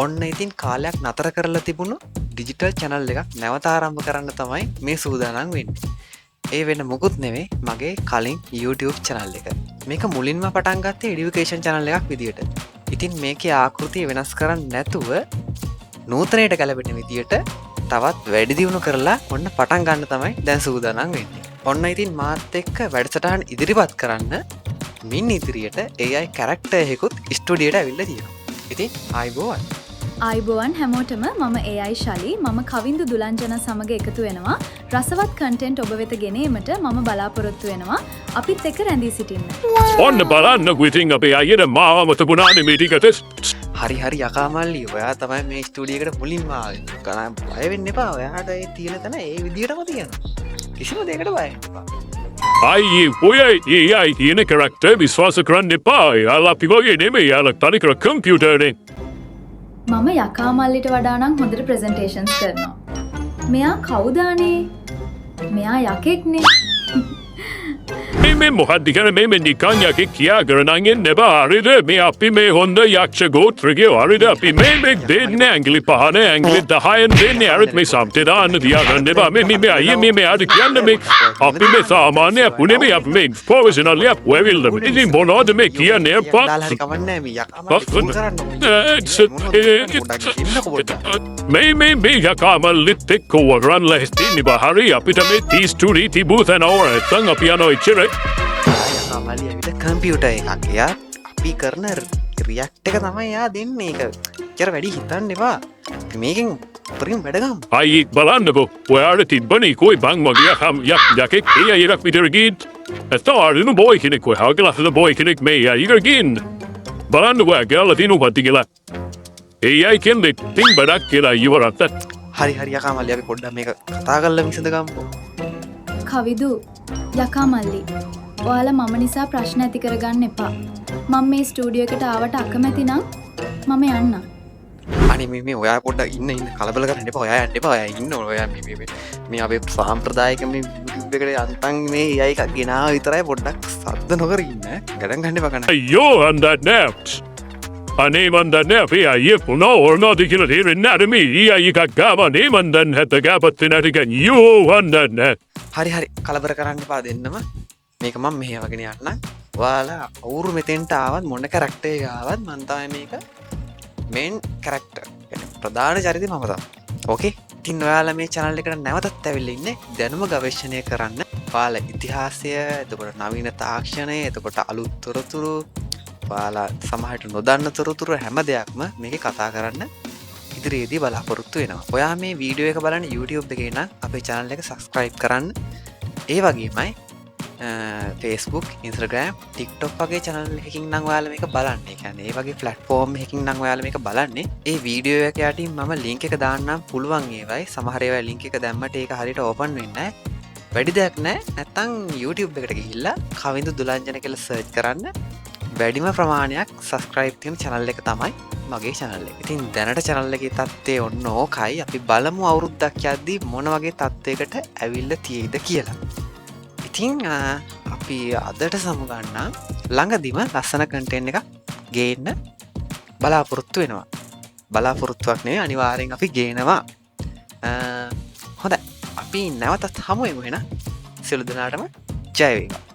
ඔන්න ඉතින් කාලයක් නතර කරලා තිබුණු ඩිජිටල් චැනල් එකක් නැවත ආරම්භ කරන්න තමයි මේ සූදානම් වෙන්නේ. ඒ වෙන මොකුත් නෙවෙයි මගේ කලින් YouTube channel එක. මේක මුලින්ම පටන් ගත්තේ education channel එකක් විදියට. ඉතින් මේකේ ආකෘතිය වෙනස් කරන්නේ නැතුව නූතනයට ගැලපෙන විදියට තවත් වැඩි දියුණු කරලා ඔන්න පටන් ගන්න තමයි දැන් සූදානම් වෙන්නේ. ඔන්න ඉතින් මාත් එක්ක වැඩසටහන් ඉදිරිපත් කරන්න මින් ඉදිරියට AI character එකකුත් ස්ටුඩියට ඇවිල්ලා තියෙනවා. ඉතින් ආයිබෝවන් හැමෝටම මම AI ශලි මම කවින්දු දුලංජන සමග එකතු වෙනවා රසවත් කන්ටෙන්ට් ඔබ වෙත ගෙනීමට මම බලාපොරොත්තු වෙනවා අපිත් එක්ක රැඳී සිටින්න. ඔන්න බලන්න ඉතින් අපේ අයියට මාව මතකුණානේ මේ ටිකට. හරි යකා මල්ලි ඔයා තමයි මේ ස්ටුඩියෝ එකට මුලින්ම ආවේ. කන බය වෙන්න එපා. ඔයාට ඒ තියෙන තැන ඒ විදියටම තියෙනවා. කිසිම දෙයකට බය වෙන්න එපා. ඔය AI තියෙන කැරක්ටර් විශ්වාස කරන්න එපා. යාලා අපි වගේ නෙමෙයි. යාලා තනිකර කම්පියුටර්නේ. මම යකා මල්ලිට වඩා නම් හොඳට ප්‍රසන්ටේෂන්ස් කරනවා. මෙයා කවුද අනේ? මෙයා යකෙක්නේ. මේ මොකක්ද කියන්නේ මේ නිකන් යකෙක් කියා කරනන්නේ නෙබා හරිද මේ අපි මේ හොඳ යක්ෂ ගෝත්‍රිකය හරිද අපි මේ දෙන්නේ ඇඟිලි පහන ඇඟිලි 10න් දෙන්නේ අරත් මේ සම්තේ දාන්න තියාගන්න එපා මේ අයියේ මේ අර කියන්නේ මේ අපි මේ සාමාන්‍ය පුනේ මේ අපි මේ ප්‍රොෆෙෂනල් යක් වෙවිල්ද ඉතින් මොනවද මේ කියන්නේ අප්පා දාලා කවන්නේ මේ යකා මේ යකා මල්ලිත් එක්ක වරන් ලැස්තිනේ බහරි අපිට මේ 30 ස්ටුඩියෝ තිබුතන ඕර නැත්නම් අපි යනවා ඉච්චරේ මල්ලි ඇවිල්ලා කම්පියුටර් එකක් එයා අපි කරන රියැක්ට් එක තමයි එයා දෙන්නේ ඒක ඉච්චර වැඩි හිතන්න එපා මේකෙන් උඩරින් වැඩ ගමු අයි බලන්නකෝ ඔයාට තිබ්බනේ කොයි බං වගේ යකෙක් ඒ අයරක් විතර ගින් ඇත්තවරිනු බොයි කෙනෙක් ඔය හවකලසද බොයි කෙනෙක් මේ අයර ගින් බලන්නකෝ ගෑලා දිනුපත් කියලා ඒ අය කියන්නේ තින් බඩක් කියලා ඉවරත් හරි යකා මල්ලි අපි පොඩ්ඩක් මේක කතා කරලා විසඳගමු කවිදු යකා මල්ලි ඔයාලා මම නිසා ප්‍රශ්න ඇති කරගන්න එපා. මම මේ ස්ටුඩියෝ එකට ආවට අකමැති නම් මම යන්නම්. අනේ මේ ඔයා පොඩ්ඩක් ඉන්න කලබල කරන්න එපා. ඔයා යන්න එපා. ඔයා ඉන්න ඕන. ඔයා මේ අපේ සාම්ප්‍රදායික මේ YouTube එකට යන්තම් මේ AI එකක් ගෙනාව විතරයි පොඩ්ඩක් සද්ද නොකර ඉන්න. ගණන් ගන්න එපා කන. අයියෝ අන්දත් අනේ මන්දන්නේ අපේ අයියේ පුනා ඕනෝද කියලා තේරෙන්නේ නැහැ මේ AI එකක් ගාව නේ මන්දන් හැත ගාපත් නැටිකන් යෝ වන්දන්නේ. හරි කලබල කරන්න එපා දෙන්නම. මේක මම මෙහෙවගෙන යන්න. ඔයාලා අවුරු මෙතෙන්ට ආවත් මොන කැරක්ටර් එක ආවත් මම තමයි මේක මේන් කැරක්ටර්. يعني ප්‍රධාන චරිතය මම තමයි. ඕකේ? ඉතින් ඔයාලා මේ channel එකට නැවතත් ඇවිල්ලා ඉන්නේ දැනුම ගවේෂණය කරන්න. ඔයාලා ඉතිහාසය, එතකොට නවීන තාක්ෂණය, එතකොට අලුත් තොරතුරු, ඔයාලා සමහරට නොදන්න තොරතුරු හැම දෙයක්ම මේකේ කතා කරන්න ඉදිරියේදී බලාපොරොත්තු වෙනවා. ඔයා මේ වීඩියෝ එක බලන්න YouTube එකේ නම් අපේ channel එක subscribe කරන්න. ඒ වගේමයි Facebook, Instagram, TikTok වගේ channel එකකින් නම් ඔයාලා මේක බලන්න. ඒ කියන්නේ ඒ වගේ platform එකකින් නම් ඔයාලා මේක බලන්නේ. ඒ වීඩියෝ එක යටින් මම link එක දාන්නම් පුළුවන් ඒවයි. සමහර ඒවා link එක දැම්මට ඒක හරියට open වෙන්නේ නැහැ. වැඩි දෙයක් නැහැ. නැත්තම් YouTube එකට ගිහිල්ලා කවින්දු දුලංජන කියලා search කරන්න. වැඩිම ප්‍රමාණයක් subscribe තියෙන channel එක තමයි මගේ channel එක. ඉතින් දැනට channel එකේ තත්ත්වය ඔන්න ඕකයි. අපි බලමු අවුරුද්දක් යද්දී මොන වගේ තත්ත්වයකට ඇවිල්ලා තියෙයිද කියලා. ඉතින් අපි අදට සමුගන්නා ළඟදිම ලස්සන කන්ටෙන්ට් එකක් ගේන්න බලාපොරොත්තු වෙනවා. බලාපොරොත්තුවක් නෙවෙයි අනිවාර්යෙන් අපි ගේනවා. හොඳයි. අපි නැවතත් හමු වෙමු එහෙනම්. සියලු දෙනාටම ජය වේවා.